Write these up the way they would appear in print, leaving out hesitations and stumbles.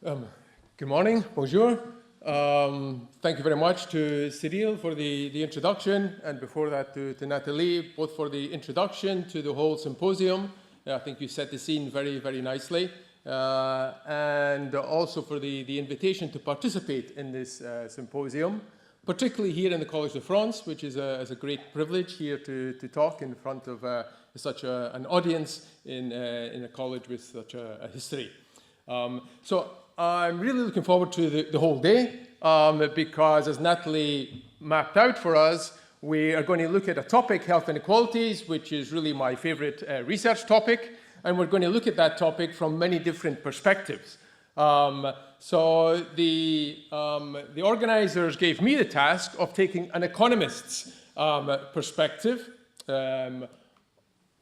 Good morning, bonjour. Thank you very much to Cyril for the introduction, and before that to Nathalie, both for the introduction to the whole symposium. I think you set the scene very, very nicely, and also for the invitation to participate in this symposium, particularly here in the Collège de France, which is a great privilege here to talk in front of such an audience in a college with such a history. So I'm really looking forward to the whole day because, as Nathalie mapped out for us, we are going to look at a topic, health inequalities, which is really my favorite research topic, and we're going to look at that topic from many different perspectives. So the organizers gave me the task of taking an economist's perspective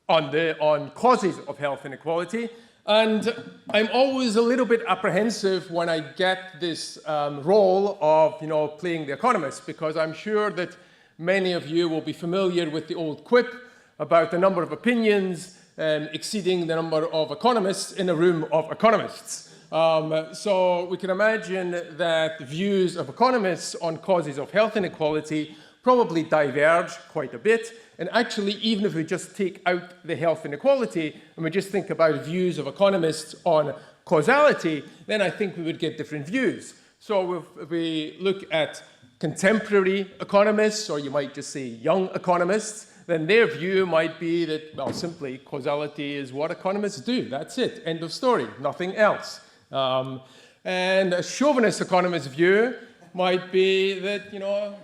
on causes of health inequality. And I'm always a little bit apprehensive when I get this role of, playing the economist, because I'm sure that many of you will be familiar with the old quip about the number of opinions exceeding the number of economists in a room of economists. So we can imagine that views of economists on causes of health inequality probably diverge quite a bit. And actually, even if we just take out the health inequality and we just think about views of economists on causality, then I think we would get different views. So if we look at contemporary economists, or you might just say young economists, then their view might be that, well, simply causality is what economists do. That's it. End of story. Nothing else. And a chauvinist economist's view might be that,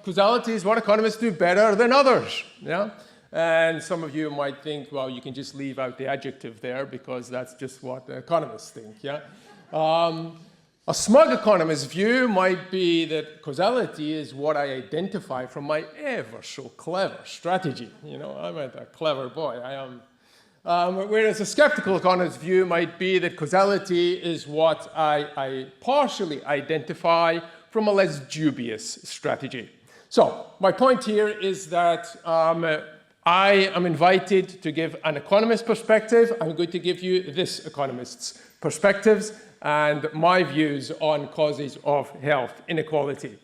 causality is what economists do better than others. Yeah? And some of you might think, well, you can just leave out the adjective there because that's just what economists think. Yeah? A smug economist's view might be that causality is what I identify from my ever so clever strategy. I'm a clever boy. I am. Whereas a skeptical economist's view might be that causality is what I partially identify from a less dubious strategy. So my point here is that I am invited to give an economist perspective. I'm going to give you this economist's perspectives and my views on causes of health inequality.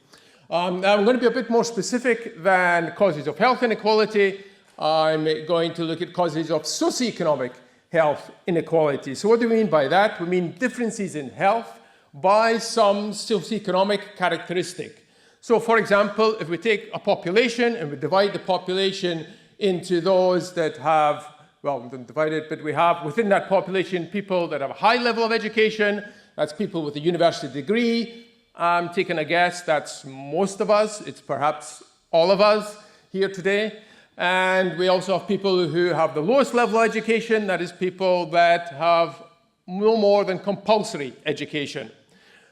Now I'm going to be a bit more specific than causes of health inequality. I'm going to look at causes of socioeconomic health inequality. So what do we mean by that? We mean differences in health by some socioeconomic characteristic. So for example, if we take a population and we divide the population into those that have, well, we don't divide it, but we have within that population people that have a high level of education, that's people with a university degree. I'm taking a guess that's most of us, it's perhaps all of us here today. And we also have people who have the lowest level of education, that is people that have no more than compulsory education.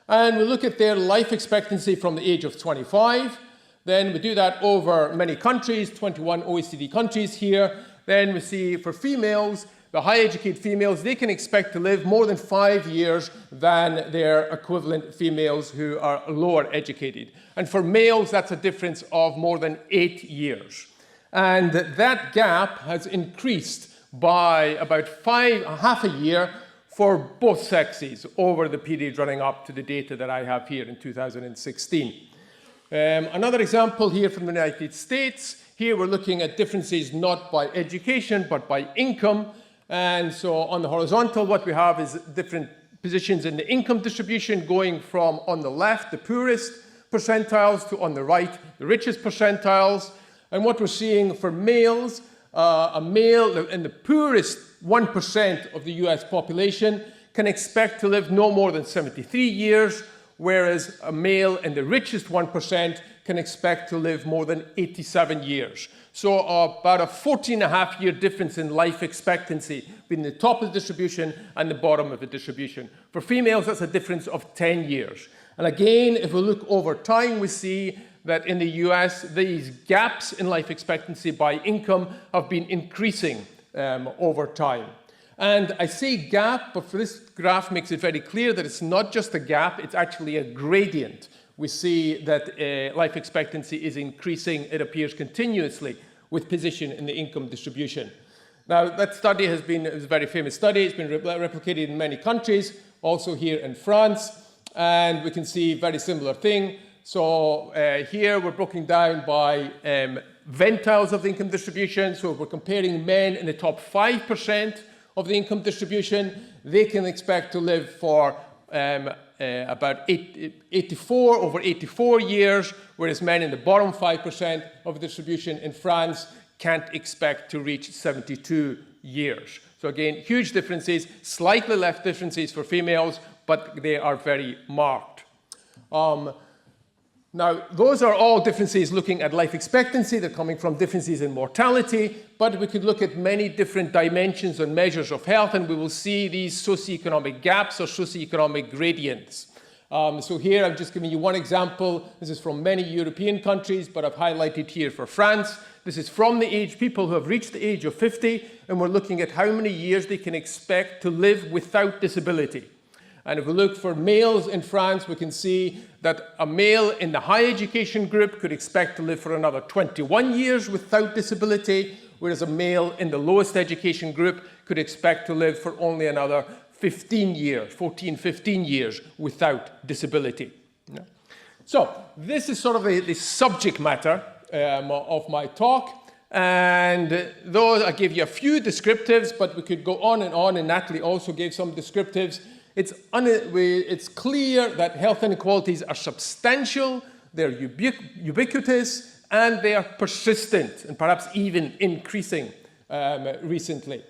And we look at their life expectancy from the age of 25. Then we do that over many countries, 21 OECD countries here. Then we see for females, the high educated females, they can expect to live more than 5 years than their equivalent females who are lower educated. And for males, that's a difference of more than 8 years. And that gap has increased by about half a year for both sexes over the period running up to the data that I have here in 2016. Another example here from the United States. Here we're looking at differences not by education but by income. And so on the horizontal, what we have is different positions in the income distribution going from on the left, the poorest percentiles, to on the right, the richest percentiles. And what we're seeing for males, a male in the poorest 1% of the US population can expect to live no more than 73 years, whereas a male in the richest 1% can expect to live more than 87 years. So about a 14.5-year difference in life expectancy between the top of the distribution and the bottom of the distribution. For females, that's a difference of 10 years. And again, if we look over time, we see that in the US, these gaps in life expectancy by income have been increasing over time. And I say gap, but for this graph makes it very clear that it's not just a gap, it's actually a gradient. We see that life expectancy is increasing, it appears continuously, with position in the income distribution. Now, that study has been, it was a very famous study, it's been replicated in many countries, also here in France. and we can see very similar thing. So here we're broken down by ventiles of the income distribution. So if we're comparing men in the top 5% of the income distribution, they can expect to live for about 84 years, whereas men in the bottom 5% of the distribution in France can't expect to reach 72 years. So again, huge differences, slightly less differences for females, but they are very marked. Now, those are all differences looking at life expectancy. They're coming from differences in mortality, but we could look at many different dimensions and measures of health, and we will see these socioeconomic gaps or socioeconomic gradients. So here I'm just giving you one example. This is from many European countries, but I've highlighted here for France. This is from the age, people who have reached the age of 50, and we're looking at how many years they can expect to live without disability. And if we look for males in France, we can see that a male in the high education group could expect to live for another 21 years without disability, whereas a male in the lowest education group could expect to live for only another 15 years, 14, 15 years without disability. Yeah. So this is sort of the subject matter of my talk. And though I gave you a few descriptives, but we could go on, and Nathalie also gave some descriptives. It's clear that health inequalities are substantial, they're ubiquitous, and they are persistent, and perhaps even increasing recently.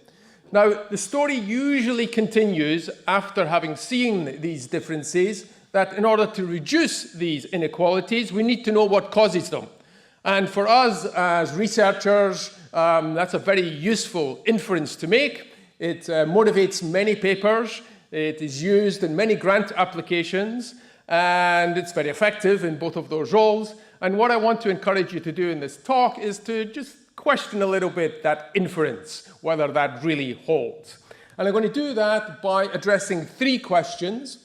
Now, the story usually continues after having seen these differences, that in order to reduce these inequalities, we need to know what causes them. And for us as researchers, that's a very useful inference to make. It motivates many papers. It is used in many grant applications, and it's very effective in both of those roles. And what I want to encourage you to do in this talk is to just question a little bit that inference, whether that really holds. And I'm going to do that by addressing three questions.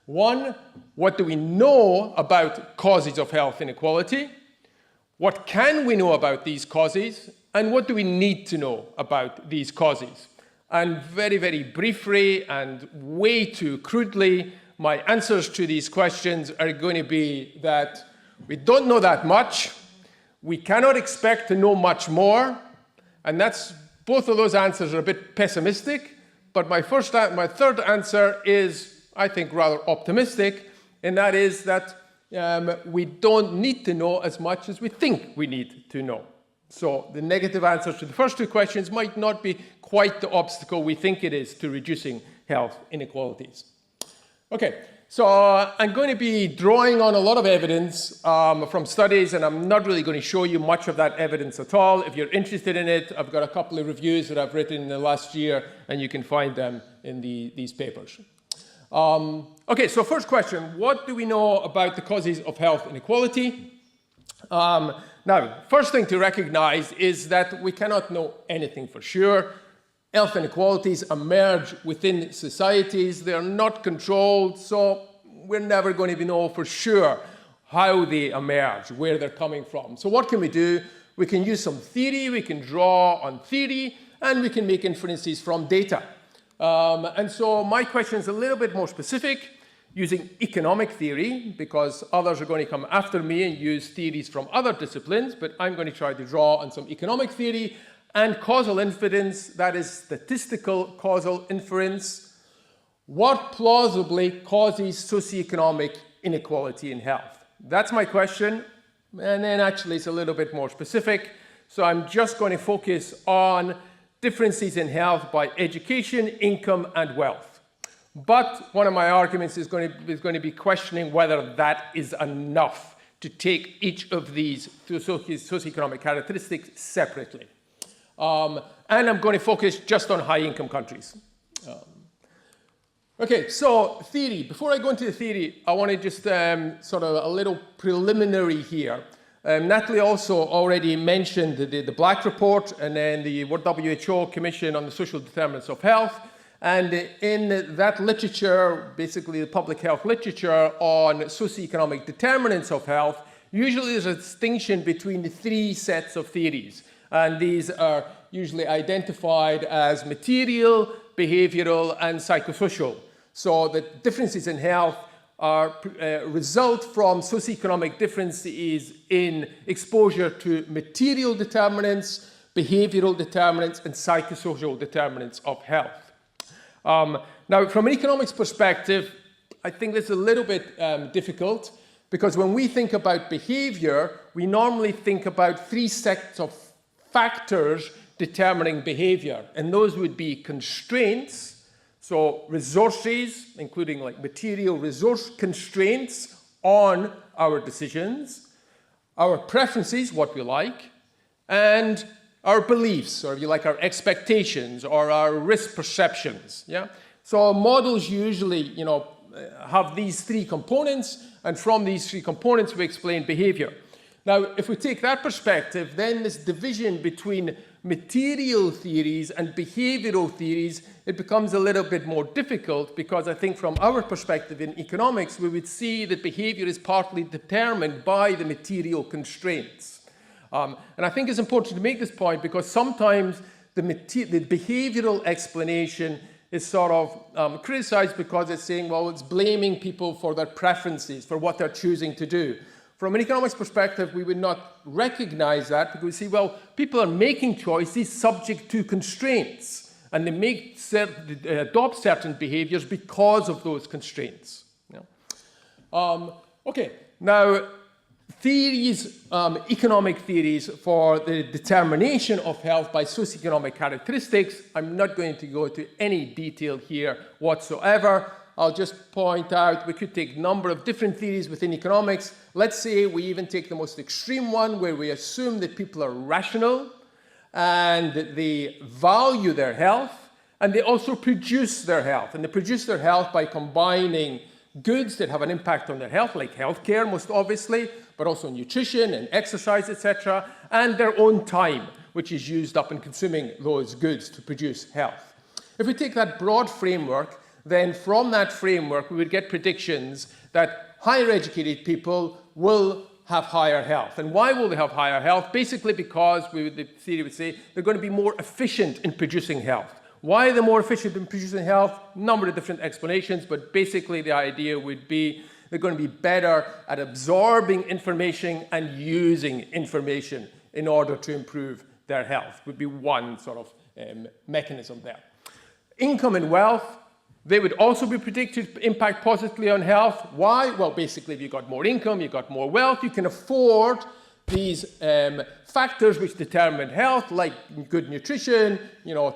One, what do we know about causes of health inequality? What can we know about these causes? And what do we need to know about these causes? And very, very briefly and way too crudely, my answers to these questions are going to be that we don't know that much, we cannot expect to know much more, and both of those answers are a bit pessimistic, but my third answer is, I think, rather optimistic, and that is that we don't need to know as much as we think we need to know. So the negative answers to the first two questions might not be quite the obstacle we think it is to reducing health inequalities. Okay, so I'm going to be drawing on a lot of evidence from studies, and I'm not really going to show you much of that evidence at all. If you're interested in it, I've got a couple of reviews that I've written in the last year, and you can find them in these papers. Okay, so first question, what do we know about the causes of health inequality? Now, first thing to recognize is that we cannot know anything for sure. Health inequalities emerge within societies. They're not controlled, so we're never going to know for sure how they emerge, where they're coming from. So what can we do? We can use some theory, we can draw on theory, and we can make inferences from data. And so my question is a little bit more specific, using economic theory, because others are going to come after me and use theories from other disciplines, but I'm going to try to draw on some economic theory and causal inference, that is statistical causal inference. What plausibly causes socioeconomic inequality in health? That's my question, and then actually it's a little bit more specific. So I'm just going to focus on differences in health by education, income, and wealth. But one of my arguments is going to be questioning whether that is enough to take each of these socioeconomic characteristics separately. And I'm going to focus just on high-income countries. Okay, so theory. Before I go into the theory, I want to just sort of a little preliminary here. Nathalie also already mentioned the Black Report and then the WHO Commission on the Social Determinants of Health. And in that literature, basically the public health literature on socioeconomic determinants of health, usually there's a distinction between the three sets of theories. And these are usually identified as material, behavioral, and psychosocial. So the differences in health result from socioeconomic differences in exposure to material determinants, behavioral determinants, and psychosocial determinants of health. Now, from an economics perspective, I think this is a little bit difficult, because when we think about behavior, we normally think about three sets of factors determining behavior, and those would be constraints, so resources, including like material resource constraints on our decisions, our preferences, what we like, and our beliefs, or if you like, our expectations, or our risk perceptions. Yeah. So models usually, have these three components, and from these three components we explain behavior. Now, if we take that perspective, then this division between material theories and behavioral theories, it becomes a little bit more difficult, because I think from our perspective in economics, we would see that behavior is partly determined by the material constraints. And I think it's important to make this point, because sometimes the behavioral explanation is sort of criticized because it's saying, well, it's blaming people for their preferences, for what they're choosing to do. From an economics perspective, we would not recognize that, because we see, well, people are making choices subject to constraints, and they adopt certain behaviors because of those constraints. Yeah. Okay, now theories, economic theories for the determination of health by socioeconomic characteristics, I'm not going to go into any detail here whatsoever. I'll just point out we could take a number of different theories within economics. Let's say we even take the most extreme one, where we assume that people are rational and that they value their health, and they also produce their health. And they produce their health by combining goods that have an impact on their health, like healthcare most obviously, but also nutrition and exercise, etc., and their own time, which is used up in consuming those goods to produce health. If we take that broad framework, then from that framework, we would get predictions that higher educated people will have higher health. And why will they have higher health? Basically because the theory would say they're going to be more efficient in producing health. Why are they more efficient in producing health? A number of different explanations, but basically the idea would be they're going to be better at absorbing information and using information in order to improve their health, would be one sort of mechanism there. Income and wealth, they would also be predicted to impact positively on health. Why? Well, basically, if you've got more income, you've got more wealth, you can afford these factors which determine health, like good nutrition,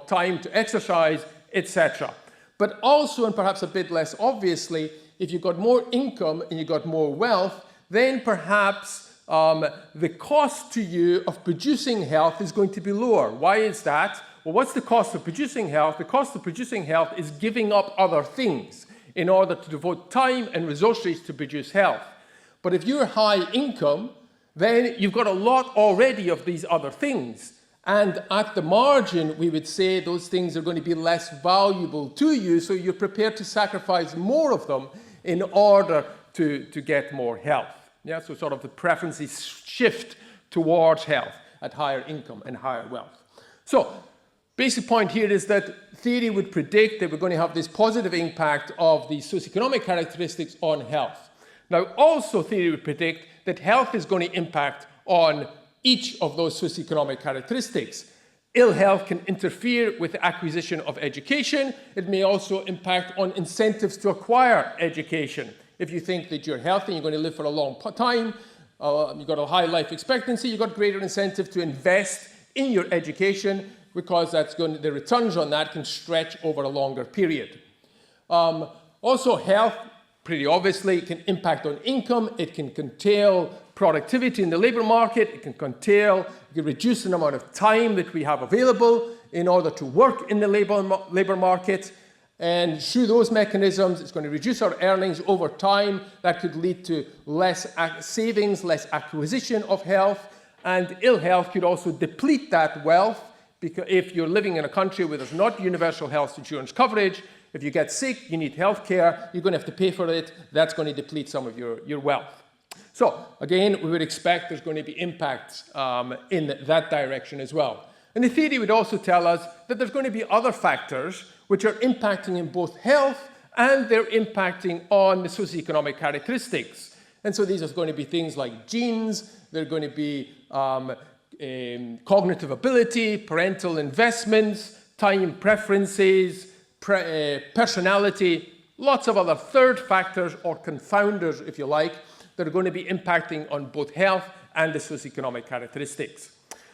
time to exercise, etc. But also, and perhaps a bit less obviously, if you've got more income and you've got more wealth, then perhaps the cost to you of producing health is going to be lower. Why is that? Well, what's the cost of producing health? The cost of producing health is giving up other things in order to devote time and resources to produce health. But if you're high income, then you've got a lot already of these other things. And at the margin, we would say those things are going to be less valuable to you, so you're prepared to sacrifice more of them in order to get more health. Yeah, so sort of the preferences shift towards health at higher income and higher wealth. So, basic point here is that theory would predict that we're going to have this positive impact of the socioeconomic characteristics on health. Now, also theory would predict that health is going to impact on each of those socioeconomic characteristics. Ill health can interfere with the acquisition of education. It may also impact on incentives to acquire education. If you think that you're healthy, you're going to live for a long time, you've got a high life expectancy, you've got greater incentive to invest in your education, because the returns on that can stretch over a longer period. Also, health, pretty obviously, can impact on income. It can curtail productivity in the labor market. It can reduce the amount of time that we have available in order to work in the labor market. And through those mechanisms, it's going to reduce our earnings over time. That could lead to less savings, less acquisition of health. And ill health could also deplete that wealth, because if you're living in a country where there's not universal health insurance coverage, if you get sick, you need health care, you're going to have to pay for it. That's going to deplete some of your wealth. So again, we would expect there's going to be impacts in that direction as well. And the theory would also tell us that there's going to be other factors which are impacting in both health and they're impacting on the socioeconomic characteristics. And so these are going to be things like genes, they're going to be cognitive ability, parental investments, time preferences, personality, lots of other third factors or confounders, if you like, that are going to be impacting on both health and the socioeconomic characteristics.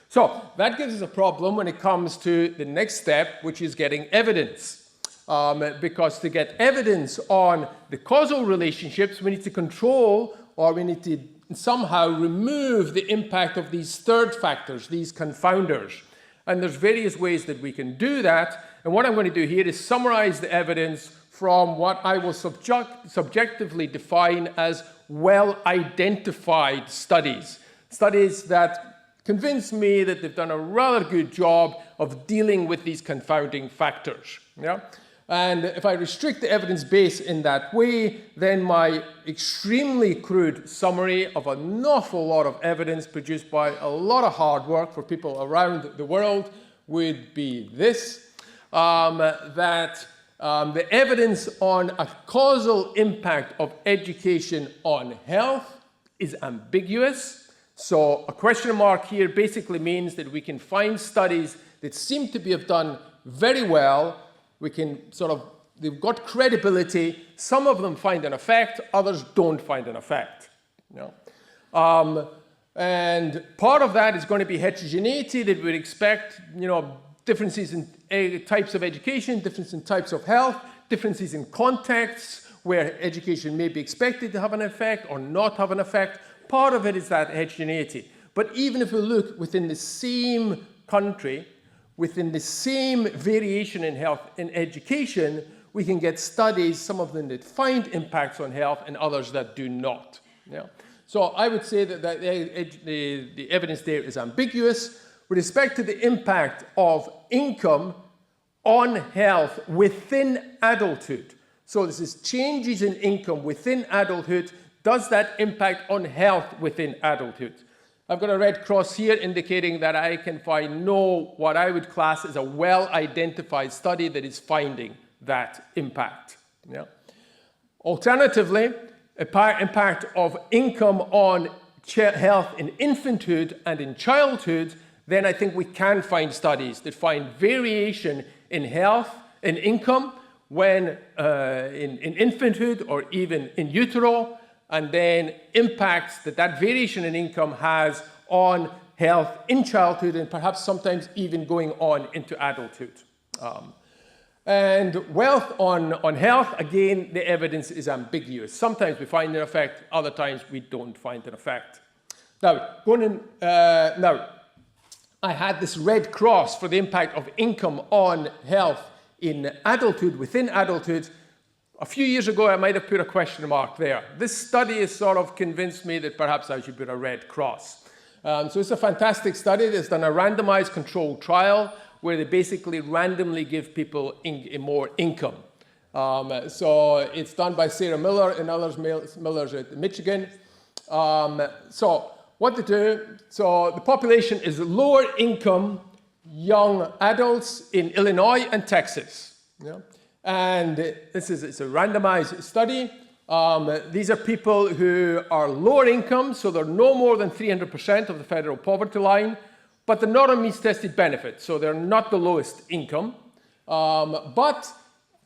So that gives us a problem when it comes to the next step, which is getting evidence. Because to get evidence on the causal relationships, we need to control, or we need to somehow remove the impact of these third factors, these confounders. And there's various ways that we can do that. And what I'm going to do here is summarize the evidence from what I will subjectively define as well-identified studies. Studies that convince me that they've done a rather good job of dealing with these confounding factors. Yeah? And if I restrict the evidence base in that way, then my extremely crude summary of an awful lot of evidence produced by a lot of hard work for people around the world would be this, that the evidence on a causal impact of education on health is ambiguous. So a question mark here basically means that we can find studies that seem to have done very well. We can they've got credibility. Some of them find an effect, others don't find an effect. You know? And part of that is going to be heterogeneity that we'd expect, differences in types of education, differences in types of health, differences in contexts where education may be expected to have an effect or not have an effect. Part of it is that heterogeneity. But even if we look within the same country, within the same variation in health in education, we can get studies, some of them that find impacts on health and others that do not. Yeah? So I would say that the evidence there is ambiguous. With respect to the impact of income on health within adulthood, so this is changes in income within adulthood, does that impact on health within adulthood? I've got a red cross here indicating that I can find no, what I would class as a well-identified study that is finding that impact. Yeah? Alternatively, impact of income on health in infanthood and in childhood, then I think we can find studies that find variation in health, in income, when in infanthood or even in utero, and then impacts that variation in income has on health in childhood and perhaps sometimes even going on into adulthood. And wealth on health, again, the evidence is ambiguous. Sometimes we find an effect, other times we don't find an effect. Now, I had this red cross for the impact of income on health in adulthood, within adulthood. A few years ago, I might have put a question mark there. This study has sort of convinced me that perhaps I should put a red cross. So it's a fantastic study that's done a randomized controlled trial where they basically randomly give people more income. So it's done by Sarah Miller and others, Miller's at Michigan. So what to do? So the population is lower income young adults in Illinois and Texas. Yeah? And it's a randomized study. These are people who are lower income, so they're no more than 300% of the federal poverty line, but they're not on means-tested benefits, so they're not the lowest income. But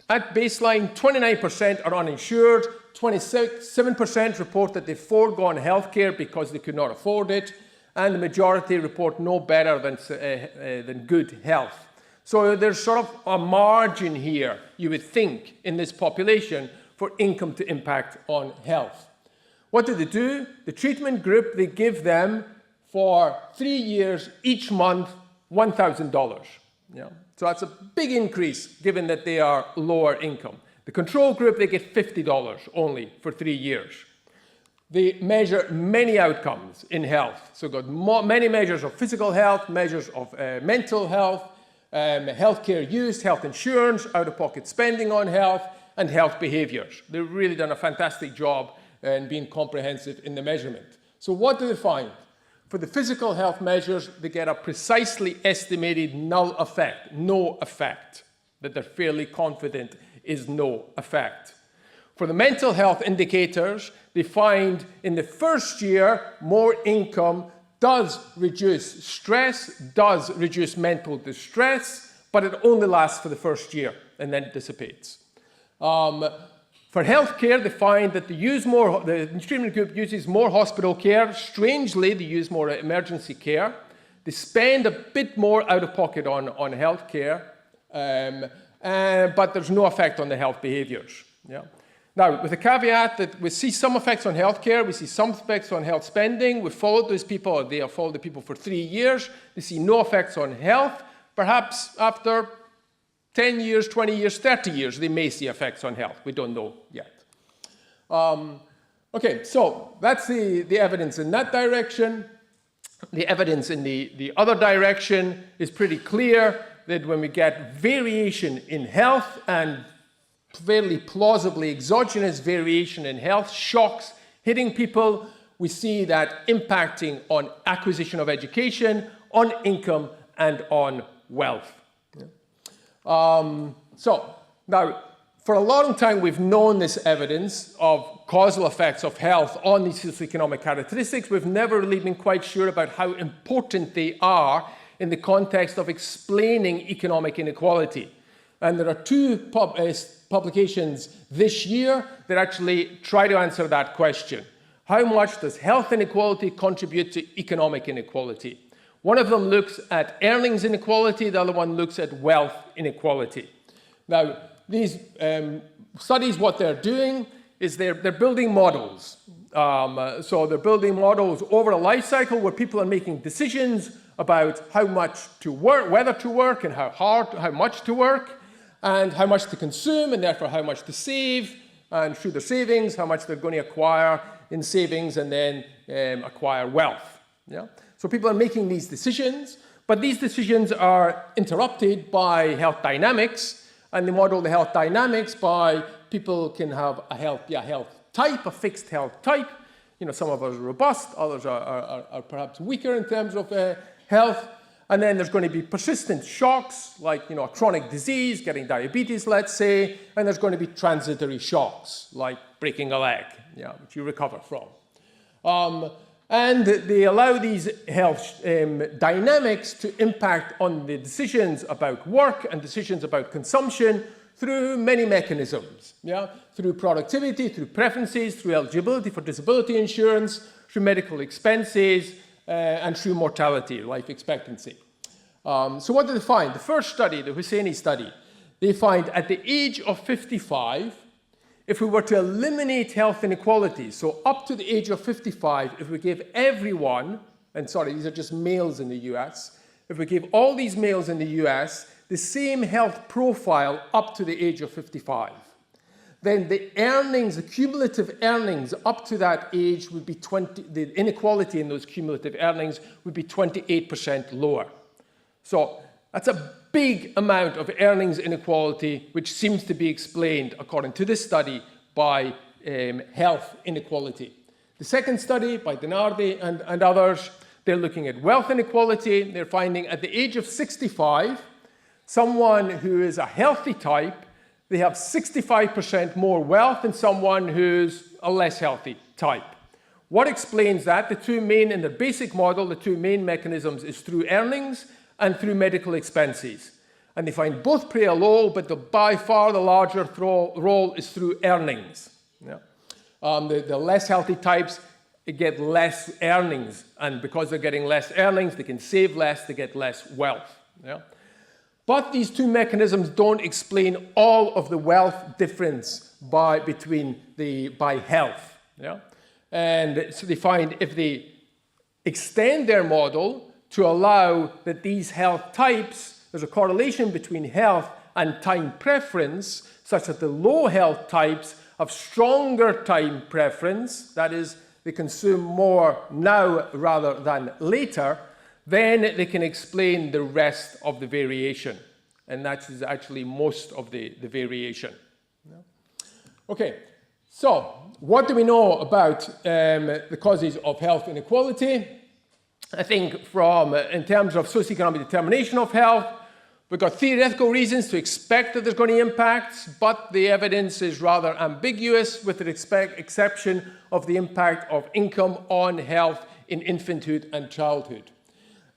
at baseline, 29% are uninsured, 27% report that they've foregone healthcare because they could not afford it, and the majority report no better than good health. So there's sort of a margin here, you would think, in this population for income to impact on health. What do? The treatment group, they give them for 3 years, each month, $1,000. Yeah? So that's a big increase given that they are lower income. The control group, they get $50 only for 3 years. They measure many outcomes in health. So got many measures of physical health, measures of mental health, healthcare use, health insurance, out-of-pocket spending on health, and health behaviors. They've really done a fantastic job in being comprehensive in the measurement. So what do they find? For the physical health measures, they get a precisely estimated null effect, no effect, that they're fairly confident is no effect. For the mental health indicators, they find in the first year, more income does reduce stress, does reduce mental distress, but it only lasts for the first year and then it dissipates. For healthcare, they find that the treatment group uses more hospital care. Strangely, they use more emergency care. They spend a bit more out of pocket on healthcare, but there's no effect on the health behaviors. Yeah? Now, with the caveat that we see some effects on healthcare, we see some effects on health spending. We followed those people, they have followed the people for 3 years. They see no effects on health. Perhaps after 10 years, 20 years, 30 years, they may see effects on health. We don't know yet. Okay, so that's the evidence in that direction. The evidence in the other direction is pretty clear that when we get variation in health and fairly plausibly exogenous variation in health, shocks hitting people, we see that impacting on acquisition of education, on income, and on wealth. So now, for a long time, we've known this evidence of causal effects of health on these socioeconomic characteristics. We've never really been quite sure about how important they are in the context of explaining economic inequality. And there are two publications this year that actually try to answer that question. How much does health inequality contribute to economic inequality? One of them looks at earnings inequality, the other one looks at wealth inequality. Now, these studies, what they're doing is they're building models. So they're building models over a life cycle where people are making decisions about how much to work, whether to work, and how much to work, and how much to consume, and therefore how much to save, and through their savings, how much they're going to acquire in savings, and then acquire wealth. Yeah? So people are making these decisions, but these decisions are interrupted by health dynamics, and they model the health dynamics by people can have a health type, a fixed health type. You know, some of us are robust, others are perhaps weaker in terms of health. And then there's going to be persistent shocks, like, you know, a chronic disease, getting diabetes, let's say, and there's going to be transitory shocks, like breaking a leg, which you recover from. And they allow these health dynamics to impact on the decisions about work and decisions about consumption through many mechanisms, through productivity, through preferences, through eligibility for disability insurance, through medical expenses, and through mortality, life expectancy. So what did they find? The first study, the Husseini study, they find at the age of 55, if we were to eliminate health inequalities, so up to the age of 55, if we gave everyone, and sorry, these are just males in the US, if we gave all these males in the US the same health profile up to the age of 55, then the earnings, the cumulative earnings up to that age would be the inequality in those cumulative earnings would be 28% lower. So that's a big amount of earnings inequality, which seems to be explained, according to this study, by health inequality. The second study by Denardi and others, they're looking at wealth inequality. They're finding at the age of 65, someone who is a healthy type, they have 65% more wealth than someone who's a less healthy type. What explains that? The two main, in the basic model, the two main mechanisms is through earnings and through medical expenses. And they find both play a role, but by far the larger role is through earnings. The less healthy types get less earnings, and because they're getting less earnings, they can save less, they get less wealth. But these two mechanisms don't explain all of the wealth difference by health. And so they find if they extend their model to allow that these health types, there's a correlation between health and time preference, such that the low health types have stronger time preference, that is, they consume more now rather than later, then they can explain the rest of the variation. And that is actually most of the variation. Okay, so what do we know about the causes of health inequality? I think in terms of socioeconomic determination of health, We've got theoretical reasons to expect that there's going to be impacts, but the evidence is rather ambiguous with the exception of the impact of income on health in infanthood and childhood.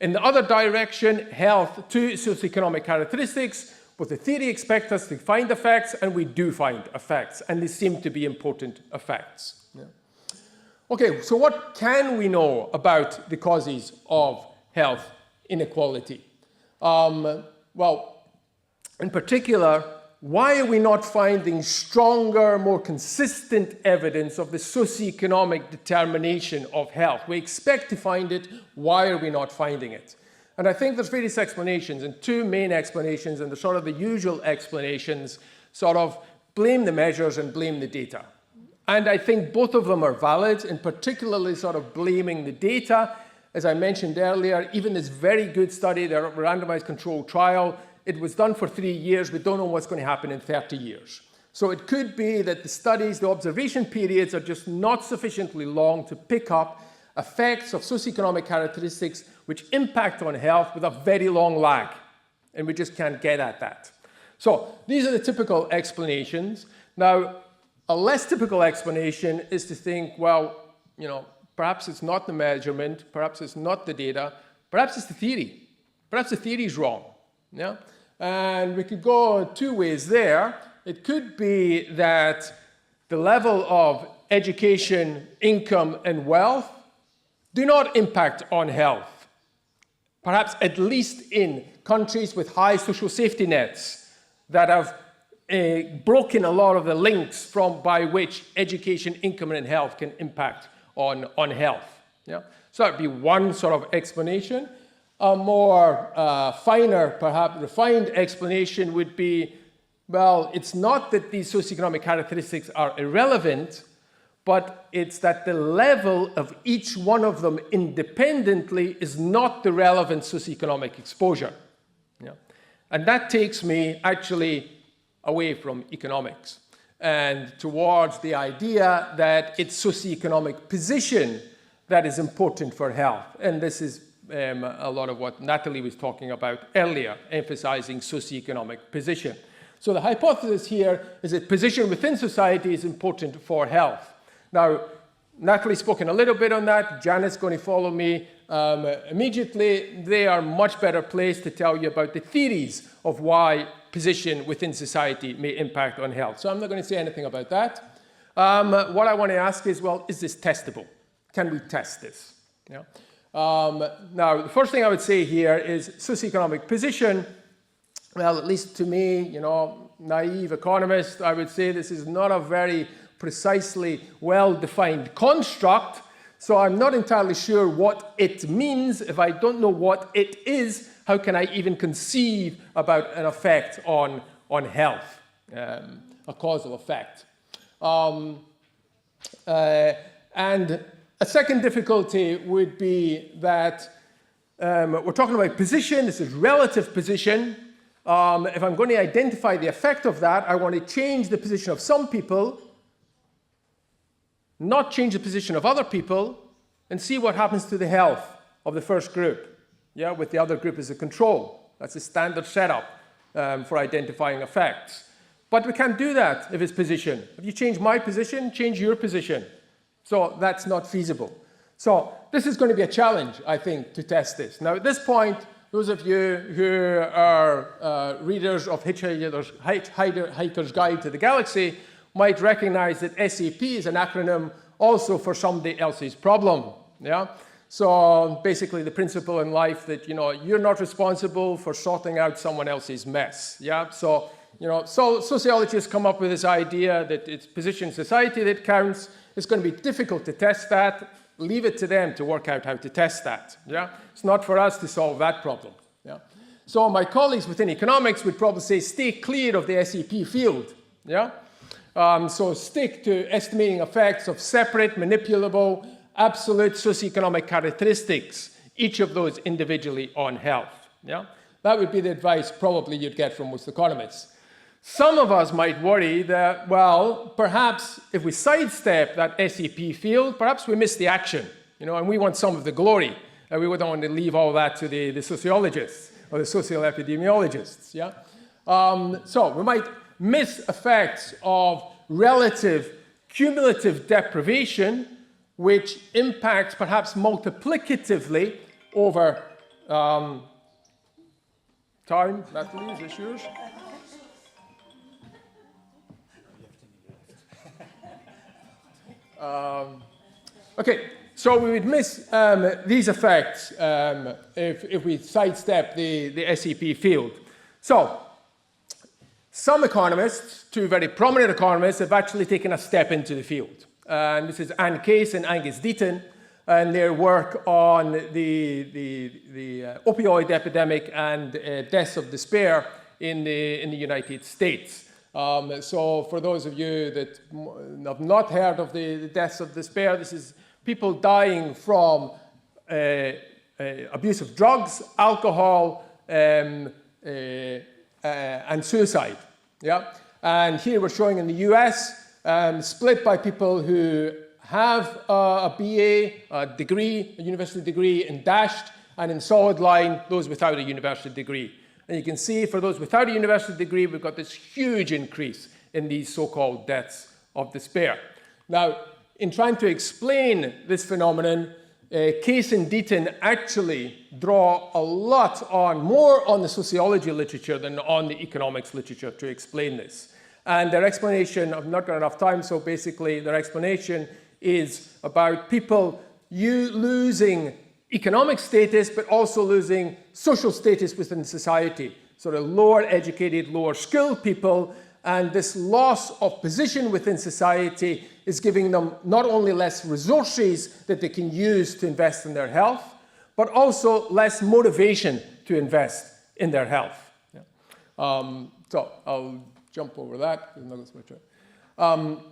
In the other direction, health to socioeconomic characteristics, but the theory expects us to find effects, and we do find effects, and they seem to be important effects. Yeah. Okay, so what can we know about the causes of health inequality? Well, in particular, why are we not finding stronger, more consistent evidence of the socioeconomic determination of health? We expect to find it. Why are we not finding it? And I think there's various explanations, and two main explanations, and the sort of the usual explanations sort of blame the measures and blame the data. And I think both of them are valid, and particularly sort of blaming the data. As I mentioned earlier, even this very good study, the randomized controlled trial, it was done for 3 years. We don't know what's going to happen in 30 years. So it could be that the studies, the observation periods are just not sufficiently long to pick up effects of socioeconomic characteristics which impact on health with a very long lag. And we just can't get at that. So these are the typical explanations. Now, a less typical explanation is to think, well, perhaps it's not the measurement, perhaps it's not the data, perhaps it's the theory. Perhaps the theory is wrong. Yeah? And we could go two ways there. It could be that the level of education, income, and wealth do not impact on health. Perhaps at least in countries with high social safety nets that have broken a lot of the links by which education, income, and health can impact on health. Yeah? So that would be one sort of explanation. A more finer, perhaps refined explanation would be, well, it's not that these socioeconomic characteristics are irrelevant, but it's that the level of each one of them independently is not the relevant socioeconomic exposure. Yeah? And that takes me actually away from economics and towards the idea that it's socioeconomic position that is important for health. And this is a lot of what Nathalie was talking about earlier, emphasizing socioeconomic position. So the hypothesis here is that position within society is important for health. Now, Nathalie's spoken a little bit on that. Janet's going to follow me immediately. They are much better placed to tell you about the theories of why position within society may impact on health. So I'm not going to say anything about that. What I want to ask is, well, is this testable? Can we test this? Yeah. Now, the first thing I would say here is socioeconomic position. Well, at least to me, naive economist, I would say this is not a very precisely well-defined construct. So I'm not entirely sure what it means. If I don't know what it is, how can I even conceive about an effect on health, a causal effect? And a second difficulty would be that we're talking about position. This is relative position. If I'm going to identify the effect of that, I want to change the position of some people, not change the position of other people, and see what happens to the health of the first group, yeah, with the other group as a control. That's a standard setup for identifying effects. But we can't do that if it's position. If you change my position, change your position. So that's not feasible. So this is going to be a challenge, I think, to test this. Now, at this point, those of you who are readers of Hitchhiker's Guide to the Galaxy might recognize that SAP is an acronym also for somebody else's problem. Yeah? So basically the principle in life that you're not responsible for sorting out someone else's mess. Yeah? So sociologists come up with this idea that it's position in society that counts. It's going to be difficult to test that. Leave it to them to work out how to test that. Yeah? It's not for us to solve that problem. Yeah? So my colleagues within economics would probably say stay clear of the SAP field. Yeah? So stick to estimating effects of separate, manipulable, absolute socioeconomic characteristics, each of those individually on health. Yeah? That would be the advice probably you'd get from most economists. Some of us might worry that, well, perhaps if we sidestep that SAP field, perhaps we miss the action, and we want some of the glory. And we don't want to leave all that to the sociologists. or the social epidemiologists. Yeah? So we might miss effects of relative cumulative deprivation, which impacts perhaps multiplicatively over time. Nathalie, is this yours? Okay, so we would miss these effects if we sidestep the SEP field. So, some economists, two very prominent economists, have actually taken a step into the field. And this is Anne Case and Angus Deaton, and their work on the opioid epidemic and deaths of despair in the United States. So for those of you that have not heard of the deaths of despair, this is people dying from abuse of drugs, alcohol, and suicide. Yeah? And here we're showing in the US, split by people who have a BA, a degree, a university degree in dashed, and in solid line, those without a university degree. And you can see for those without a university degree, we've got this huge increase in these so-called deaths of despair. Now, in trying to explain this phenomenon, Case and Deaton actually draw a lot more on the sociology literature than on the economics literature to explain this. And their explanation, I've not got enough time, so basically their explanation is about people losing economic status, but also losing social status within society. Sort of lower educated, lower skilled people, and this loss of position within society is giving them not only less resources that they can use to invest in their health, but also less motivation to invest in their health. Yeah. So I'll jump over that.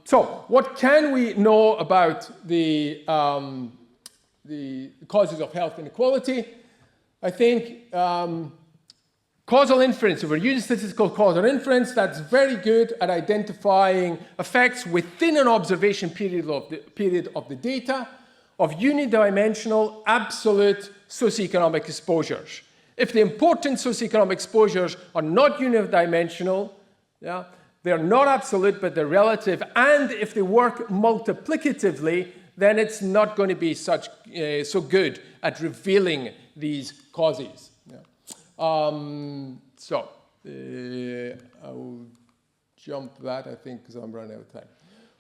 So what can we know about the causes of health inequality? I think causal inference, if we're using statistical causal inference, that's very good at identifying effects within an observation period of the data of unidimensional absolute socioeconomic exposures. If the important socioeconomic exposures are not unidimensional, yeah, they're not absolute, but they're relative, and if they work multiplicatively, then it's not going to be so good at revealing these causes. Yeah. I'll jump that, I think, because I'm running out of time.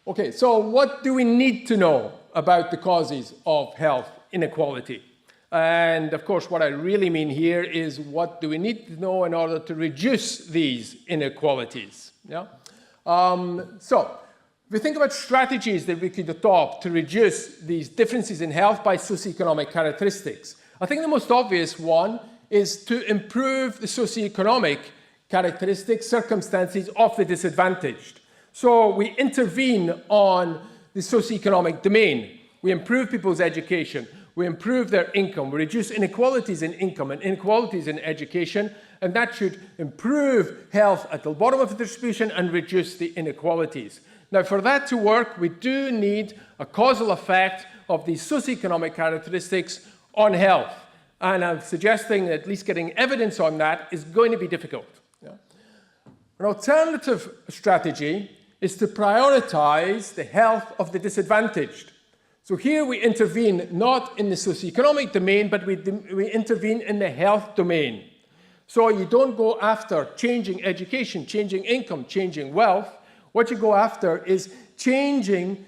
Okay, so what do we need to know about the causes of health inequality? And of course, what I really mean here is what do we need to know in order to reduce these inequalities? Yeah? So, if we think about strategies that we could adopt to reduce these differences in health by socioeconomic characteristics, I think the most obvious one is to improve the socioeconomic characteristics, circumstances of the disadvantaged. So we intervene on the socioeconomic domain. We improve people's education. We improve their income. We reduce inequalities in income and inequalities in education, and that should improve health at the bottom of the distribution and reduce the inequalities. Now, for that to work, we do need a causal effect of these socioeconomic characteristics on health. And I'm suggesting that at least getting evidence on that is going to be difficult. Yeah? An alternative strategy is to prioritize the health of the disadvantaged. So here we intervene not in the socioeconomic domain, but we intervene in the health domain. So you don't go after changing education, changing income, changing wealth. What you go after is changing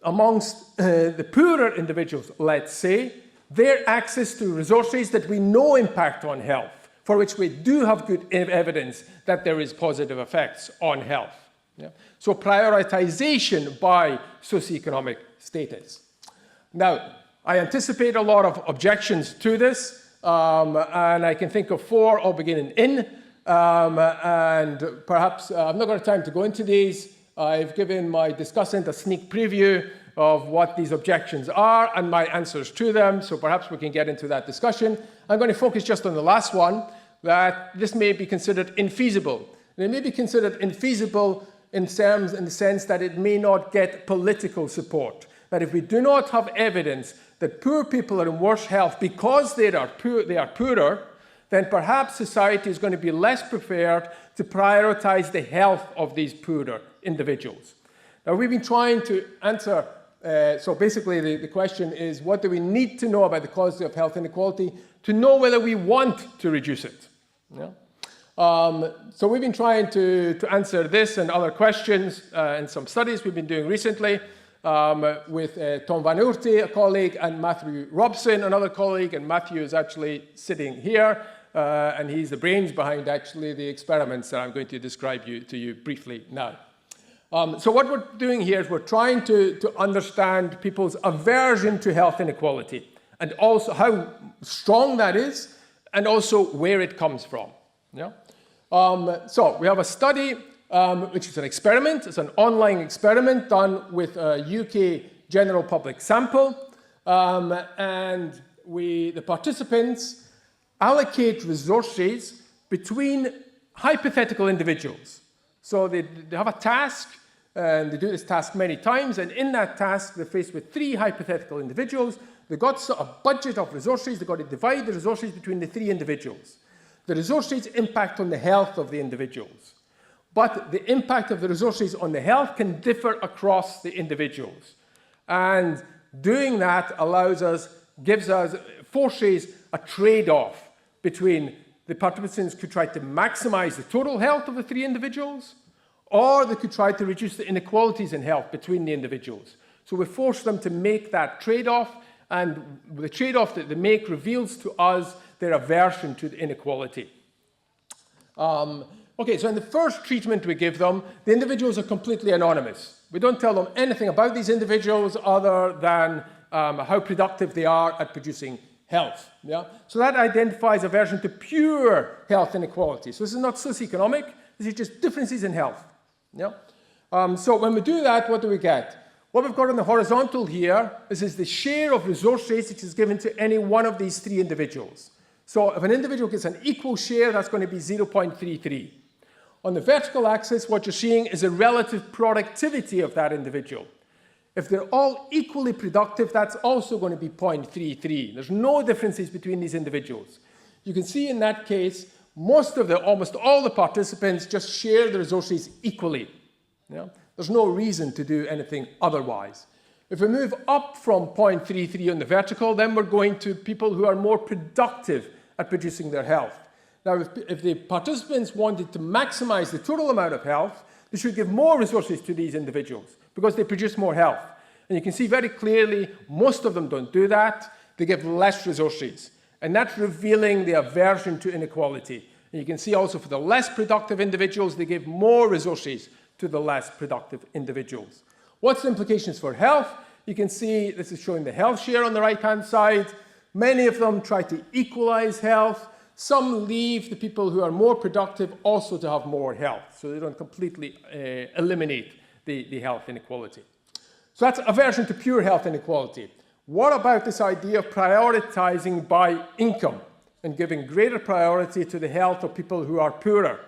amongst the poorer individuals, let's say, their access to resources that we know impact on health, for which we do have good evidence that there is positive effects on health. Yeah? So prioritization by socioeconomic status. Now, I anticipate a lot of objections to this, and I can think of 4, all beginning in, and perhaps I've not got time to go into these. I've given my discussant a sneak preview of what these objections are and my answers to them, so perhaps we can get into that discussion. I'm going to focus just on the last one, that this may be considered infeasible. And it may be considered infeasible in the sense that it may not get political support. That if we do not have evidence that poor people are in worse health because they are poorer, then perhaps society is going to be less prepared to prioritize the health of these poorer individuals. Now, we've been trying to answer, so basically the question is, what do we need to know about the causes of health inequality to know whether we want to reduce it? Yeah? So we've been trying to answer this and other questions in some studies we've been doing recently with Tom Van Oorte, a colleague, and Matthew Robson, another colleague, and Matthew is actually sitting here, and he's the brains behind actually the experiments that I'm going to describe to you briefly now. So what we're doing here is we're trying to understand people's aversion to health inequality, and also how strong that is, and also where it comes from. Yeah? So we have a study, which is an experiment. It's an online experiment done with a UK general public sample. And the participants allocate resources between hypothetical individuals. So they have a task, and they do this task many times. And in that task, they're faced with 3 hypothetical individuals. They've got a budget of resources. They've got to divide the resources between the 3 individuals. The resources impact on the health of the individuals. But the impact of the resources on the health can differ across the individuals. And doing that forces a trade-off between the participants could try to maximize the total health of the 3 individuals, or they could try to reduce the inequalities in health between the individuals. So we force them to make that trade-off, and the trade-off that they make reveals to us their aversion to the inequality. Okay, so in the first treatment we give them, the individuals are completely anonymous. We don't tell them anything about these individuals other than how productive they are at producing health. Yeah? So that identifies aversion to pure health inequality. So this is not socioeconomic, this is just differences in health. Yeah? So when we do that, what do we get? What we've got on the horizontal here is the share of resources which is given to any one of these 3 individuals. So if an individual gets an equal share, that's going to be 0.33. On the vertical axis, what you're seeing is the relative productivity of that individual. If they're all equally productive, that's also going to be 0.33. There's no differences between these individuals. You can see in that case, almost all the participants just share the resources equally. Yeah? There's no reason to do anything otherwise. If we move up from 0.33 on the vertical, then we're going to people who are more productive at producing their health. Now, if the participants wanted to maximize the total amount of health, they should give more resources to these individuals because they produce more health. And you can see very clearly, most of them don't do that. They give less resources. And that's revealing the aversion to inequality. And you can see also for the less productive individuals, they give more resources to the less productive individuals. What's the implications for health? You can see this is showing the health share on the right-hand side. Many of them try to equalize health. Some leave the people who are more productive also to have more health, so they don't completely eliminate the health inequality. So that's aversion to pure health inequality. What about this idea of prioritizing by income and giving greater priority to the health of people who are poorer?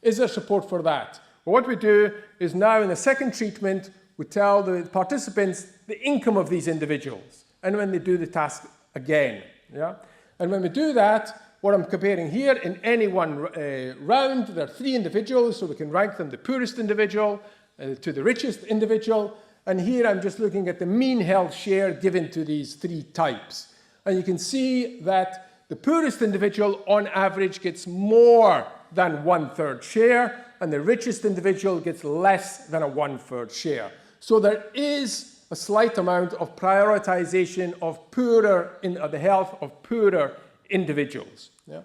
Is there support for that? Well, what we do is now in the second treatment, we tell the participants the income of these individuals, and when they do the task again. Yeah? And when we do that, what I'm comparing here, in any one round, there are 3 individuals, so we can rank them the poorest individual to the richest individual. And here I'm just looking at the mean health share given to these 3 types. And you can see that the poorest individual, on average, gets more than 1/3 share, and the richest individual gets less than a 1/3 share. So there is a slight amount of prioritization of the health of poorer individuals. Yeah?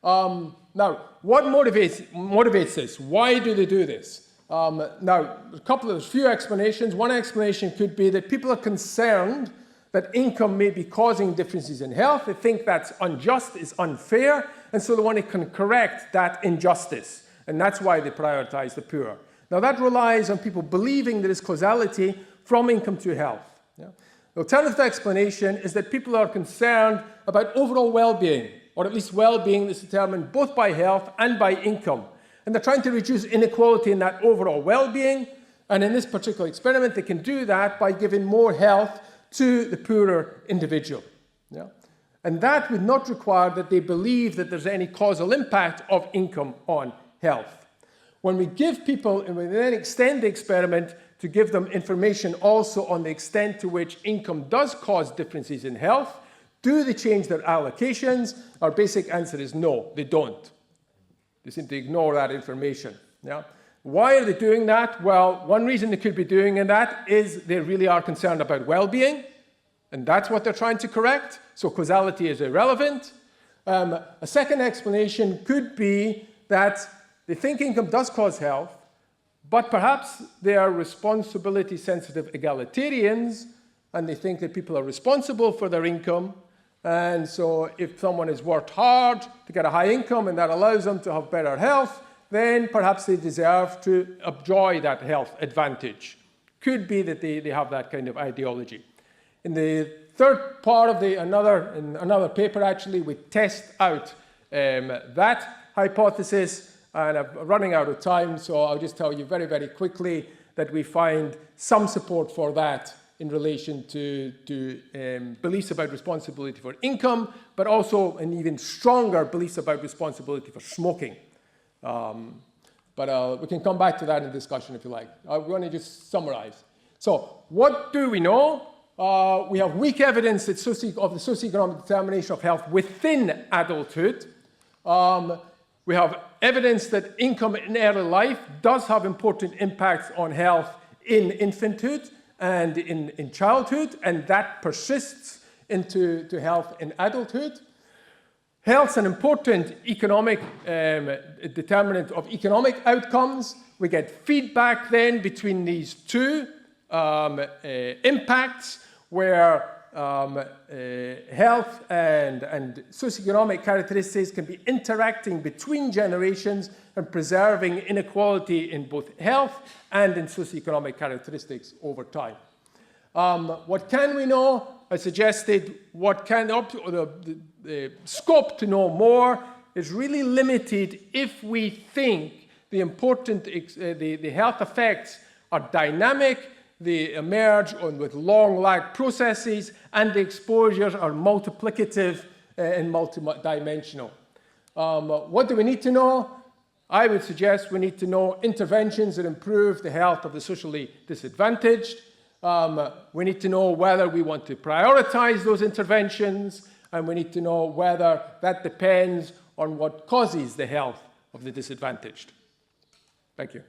Now, what motivates this? Why do they do this? Now, there's a few explanations. One explanation could be that people are concerned that income may be causing differences in health. They think that's unjust, is unfair, and so they want to correct that injustice. And that's why they prioritize the poor. Now, that relies on people believing there is causality from income to health. Yeah? The alternative explanation is that people are concerned about overall well-being, or at least well-being that's determined both by health and by income. And they're trying to reduce inequality in that overall well-being. And in this particular experiment, they can do that by giving more health to the poorer individual. Yeah? And that would not require that they believe that there's any causal impact of income on health. When we give people, and we then extend the experiment to give them information also on the extent to which income does cause differences in health, do they change their allocations? Our basic answer is no, they don't. They seem to ignore that information. Yeah? Why are they doing that? Well, one reason they could be doing that is they really are concerned about well-being, and that's what they're trying to correct. So causality is irrelevant. A second explanation could be that they think income does cause health, but perhaps they are responsibility-sensitive egalitarians, and they think that people are responsible for their income. And so if someone has worked hard to get a high income and that allows them to have better health, then perhaps they deserve to enjoy that health advantage. Could be that they have that kind of ideology. In the third part of in another paper, actually, we test out that hypothesis, and I'm running out of time, so I'll just tell you very, very quickly that we find some support for that in relation to beliefs about responsibility for income, but also an even stronger beliefs about responsibility for smoking. But we can come back to that in discussion if you like. I want to just summarize. So what do we know? We have weak evidence that of the socioeconomic determination of health within adulthood. We have evidence that income in early life does have important impacts on health in infanthood and in childhood, and that persists into health in adulthood. Health's an important economic determinant of economic outcomes. We get feedback then between these two impacts, where health and socioeconomic characteristics can be interacting between generations and preserving inequality in both health and in socioeconomic characteristics over time. What can we know? I suggested the scope to know more is really limited if we think the health effects are dynamic, they emerge with long lag processes, and the exposures are multiplicative and multidimensional. What do we need to know? I would suggest we need to know interventions that improve the health of the socially disadvantaged. We need to know whether we want to prioritize those interventions, and we need to know whether that depends on what causes the health of the disadvantaged. Thank you.